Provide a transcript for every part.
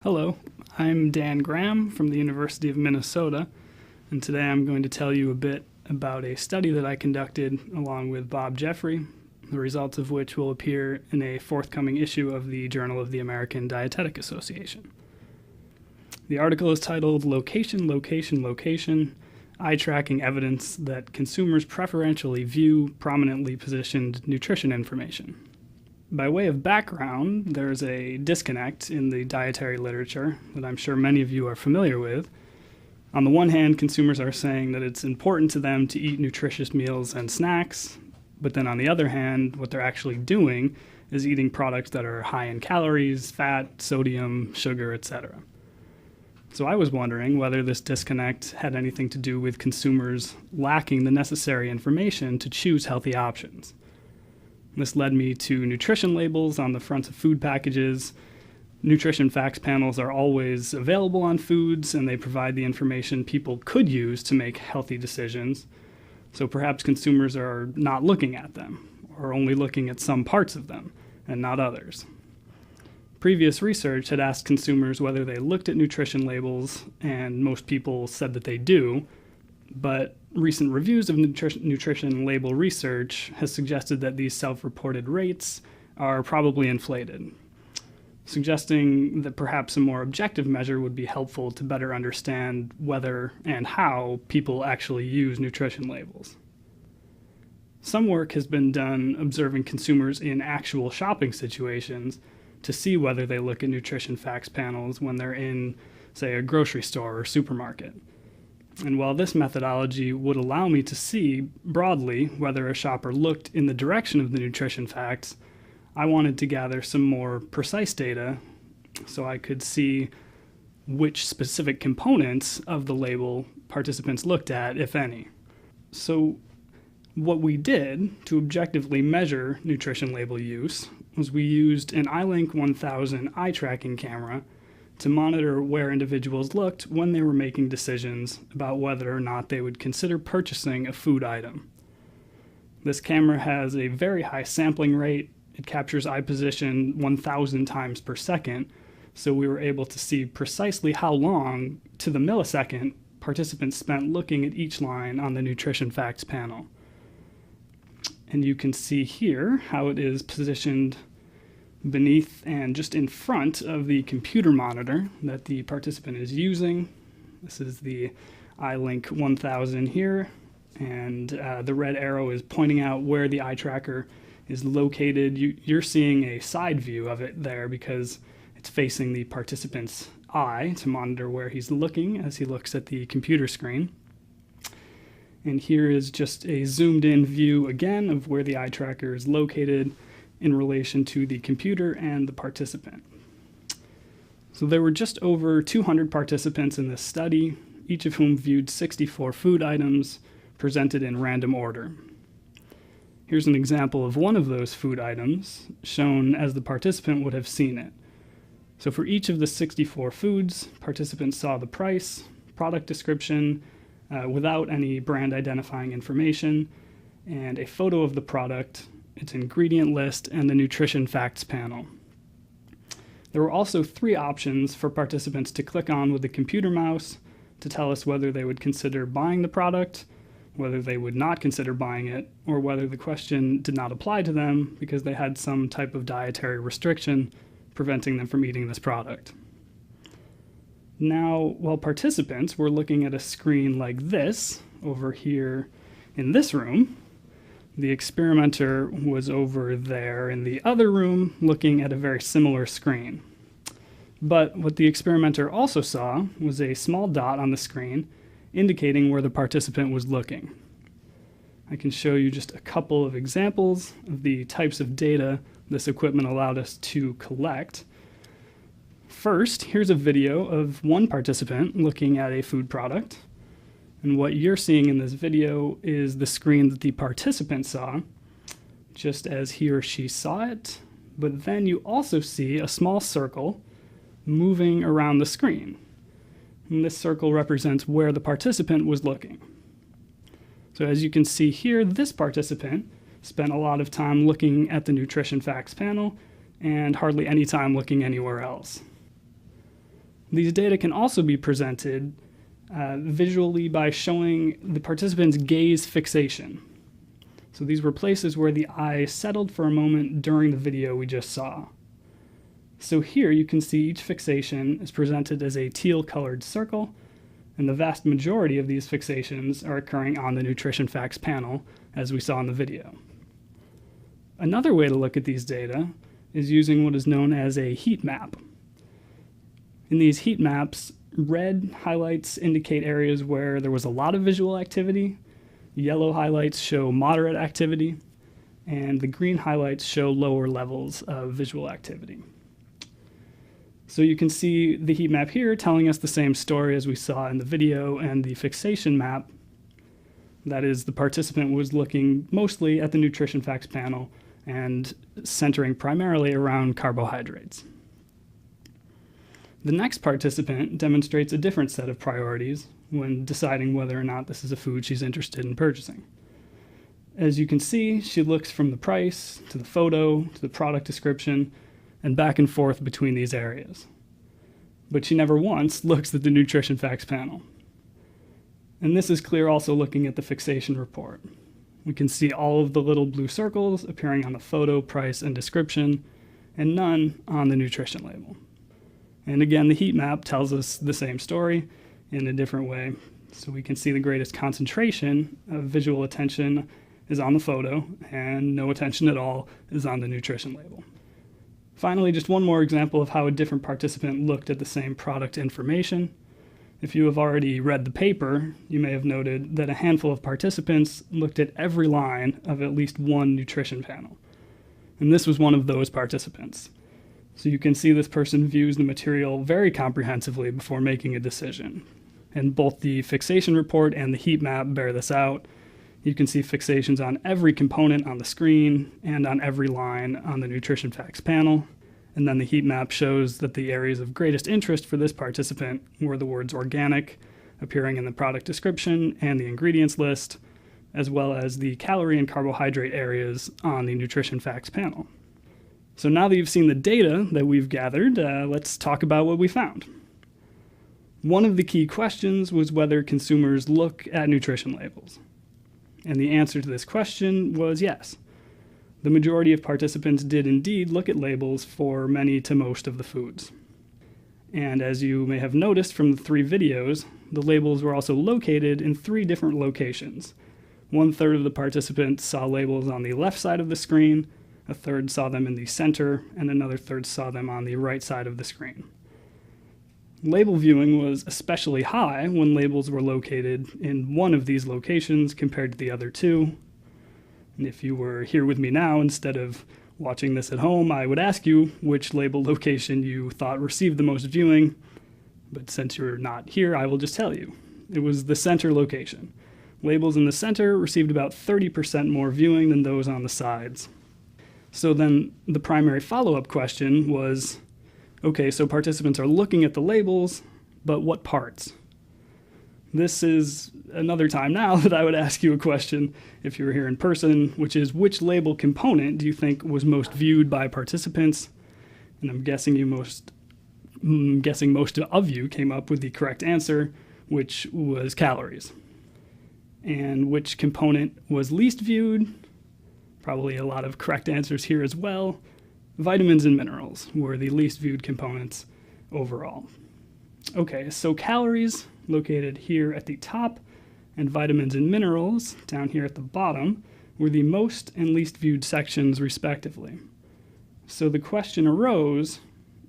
Hello, I'm Dan Graham from the University of Minnesota, and today I'm going to tell you a bit about a study that I conducted along with Bob Jeffrey, the results of which will appear in a forthcoming issue of the Journal of the American Dietetic Association. The article is titled Location, Location, Location, Eye Tracking Evidence that Consumers Preferentially View Prominently Positioned Nutrition Information. By way of background, there's a disconnect in the dietary literature that I'm sure many of you are familiar with. On the one hand, consumers are saying that it's important to them to eat nutritious meals and snacks, but then on the other hand, what they're actually doing is eating products that are high in calories, fat, sodium, sugar, etc. So I was wondering whether this disconnect had anything to do with consumers lacking the necessary information to choose healthy options. This led me to nutrition labels on the fronts of food packages. Nutrition facts panels are always available on foods, and they provide the information people could use to make healthy decisions. So perhaps consumers are not looking at them, or only looking at some parts of them, and not others. Previous research had asked consumers whether they looked at nutrition labels, and most people said that they do, but recent reviews of nutrition label research has suggested that these self-reported rates are probably inflated, suggesting that perhaps a more objective measure would be helpful to better understand whether and how people actually use nutrition labels. Some work has been done observing consumers in actual shopping situations to see whether they look at nutrition facts panels when they're in, say, a grocery store or supermarket. And while this methodology would allow me to see broadly whether a shopper looked in the direction of the nutrition facts, I wanted to gather some more precise data so I could see which specific components of the label participants looked at, if any. So what we did to objectively measure nutrition label use was we used an iLink 1000 eye tracking camera to monitor where individuals looked when they were making decisions about whether or not they would consider purchasing a food item. This camera has a very high sampling rate. It captures eye position 1,000 times per second, so we were able to see precisely how long, to the millisecond, participants spent looking at each line on the nutrition facts panel. And you can see here how it is positioned beneath and just in front of the computer monitor that the participant is using. This is the iLink 1000 here, and the red arrow is pointing out where the eye tracker is located. You're seeing a side view of it there because it's facing the participant's eye to monitor where he's looking as he looks at the computer screen. And here is just a zoomed in view again of where the eye tracker is located in relation to the computer and the participant. So there were just over 200 participants in this study, each of whom viewed 64 food items presented in random order. Here's an example of one of those food items shown as the participant would have seen it. So for each of the 64 foods, participants saw the price, product description, without any brand identifying information, and a photo of the product, its ingredient list, and the nutrition facts panel. There were also 3 options for participants to click on with the computer mouse to tell us whether they would consider buying the product, whether they would not consider buying it, or whether the question did not apply to them because they had some type of dietary restriction preventing them from eating this product. Now, while participants were looking at a screen like this over here in this room, the experimenter was over there in the other room looking at a very similar screen. But what the experimenter also saw was a small dot on the screen indicating where the participant was looking. I can show you just a couple of examples of the types of data this equipment allowed us to collect. First, here's a video of one participant looking at a food product. And what you're seeing in this video is the screen that the participant saw, just as he or she saw it. But then you also see a small circle moving around the screen. And this circle represents where the participant was looking. So as you can see here, this participant spent a lot of time looking at the nutrition facts panel and hardly any time looking anywhere else. These data can also be presented visually by showing the participants' gaze fixation. So these were places where the eye settled for a moment during the video we just saw. So here you can see each fixation is presented as a teal-colored circle, and the vast majority of these fixations are occurring on the nutrition facts panel, as we saw in the video. Another way to look at these data is using what is known as a heat map. In these heat maps, red highlights indicate areas where there was a lot of visual activity, yellow highlights show moderate activity, and the green highlights show lower levels of visual activity. So you can see the heat map here telling us the same story as we saw in the video, and the fixation map, that is, the participant was looking mostly at the nutrition facts panel and centering primarily around carbohydrates. The next participant demonstrates a different set of priorities when deciding whether or not this is a food she's interested in purchasing. As you can see, she looks from the price to the photo to the product description and back and forth between these areas. But she never once looks at the nutrition facts panel. And this is clear also looking at the fixation report. We can see all of the little blue circles appearing on the photo, price, and description, and none on the nutrition label. And again, the heat map tells us the same story in a different way. So we can see the greatest concentration of visual attention is on the photo, and no attention at all is on the nutrition label. Finally, just one more example of how a different participant looked at the same product information. If you have already read the paper, you may have noted that a handful of participants looked at every line of at least one nutrition panel. And this was one of those participants. So you can see this person views the material very comprehensively before making a decision. And both the fixation report and the heat map bear this out. You can see fixations on every component on the screen and on every line on the nutrition facts panel. And then the heat map shows that the areas of greatest interest for this participant were the words organic, appearing in the product description and the ingredients list, as well as the calorie and carbohydrate areas on the nutrition facts panel. So now that you've seen the data that we've gathered, let's talk about what we found. One of the key questions was whether consumers look at nutrition labels. And the answer to this question was yes. The majority of participants did indeed look at labels for many to most of the foods. And as you may have noticed from the 3 videos, the labels were also located in 3 different locations. 1/3 of the participants saw labels on the left side of the screen, a third saw them in the center, and another third saw them on the right side of the screen. Label viewing was especially high when labels were located in one of these locations compared to the other 2. And if you were here with me now instead of watching this at home, I would ask you which label location you thought received the most viewing. But since you're not here, I will just tell you. It was the center location. Labels in the center received about 30% more viewing than those on the sides. So then the primary follow-up question was, okay, so participants are looking at the labels, but what parts? This is another time now that I would ask you a question if you were here in person, which is, which label component do you think was most viewed by participants? And I'm guessing most of you came up with the correct answer, which was calories. And which component was least viewed? Probably a lot of correct answers here as well. Vitamins and minerals were the least viewed components overall. Okay, so calories located here at the top and vitamins and minerals down here at the bottom were the most and least viewed sections respectively. So the question arose,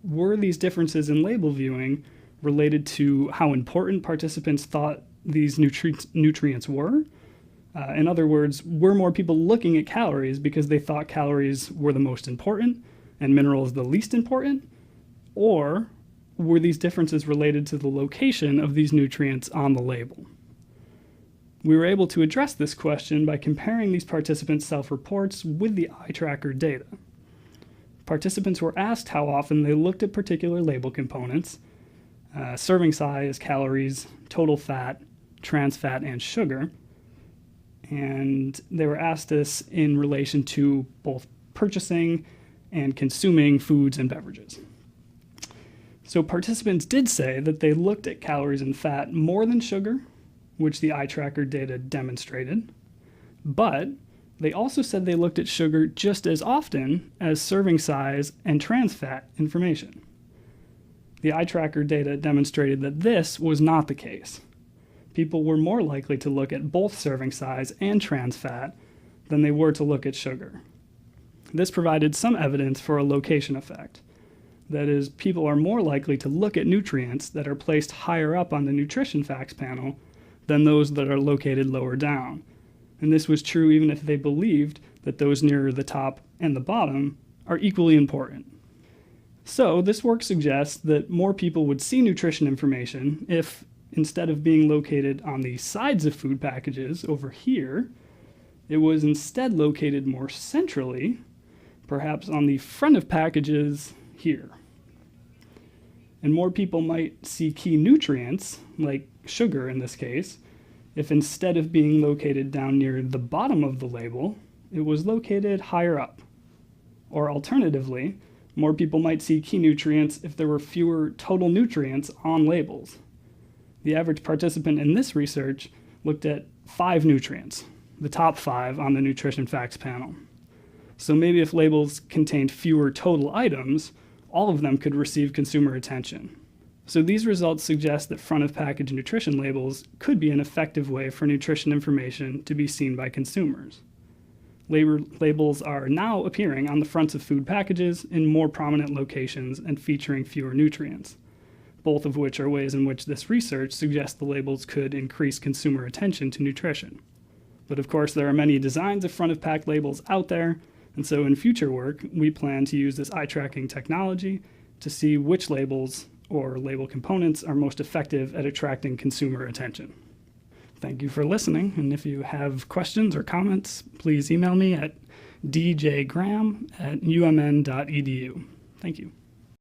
were these differences in label viewing related to how important participants thought these nutrients were? In other words, were more people looking at calories because they thought calories were the most important and minerals the least important? Or were these differences related to the location of these nutrients on the label? We were able to address this question by comparing these participants' self-reports with the eye tracker data. Participants were asked how often they looked at particular label components, serving size, calories, total fat, trans fat, and sugar. And they were asked this in relation to both purchasing and consuming foods and beverages. So participants did say that they looked at calories and fat more than sugar, which the eye tracker data demonstrated, but they also said they looked at sugar just as often as serving size and trans fat information. The eye tracker data demonstrated that this was not the case. People were more likely to look at both serving size and trans fat than they were to look at sugar. This provided some evidence for a location effect. That is, people are more likely to look at nutrients that are placed higher up on the nutrition facts panel than those that are located lower down. And this was true even if they believed that those nearer the top and the bottom are equally important. So this work suggests that more people would see nutrition information if, instead of being located on the sides of food packages over here, it was instead located more centrally, perhaps on the front of packages here. And more people might see key nutrients, like sugar in this case, if instead of being located down near the bottom of the label, it was located higher up. Or alternatively, more people might see key nutrients if there were fewer total nutrients on labels. The average participant in this research looked at 5 nutrients, the top 5 on the nutrition facts panel. So maybe if labels contained fewer total items, all of them could receive consumer attention. So these results suggest that front-of-package nutrition labels could be an effective way for nutrition information to be seen by consumers. Labels are now appearing on the fronts of food packages in more prominent locations and featuring fewer nutrients, both of which are ways in which this research suggests the labels could increase consumer attention to nutrition. But of course, there are many designs of front-of-pack labels out there, and so in future work, we plan to use this eye tracking technology to see which labels or label components are most effective at attracting consumer attention. Thank you for listening, and if you have questions or comments, please email me at djgraham@umn.edu. Thank you.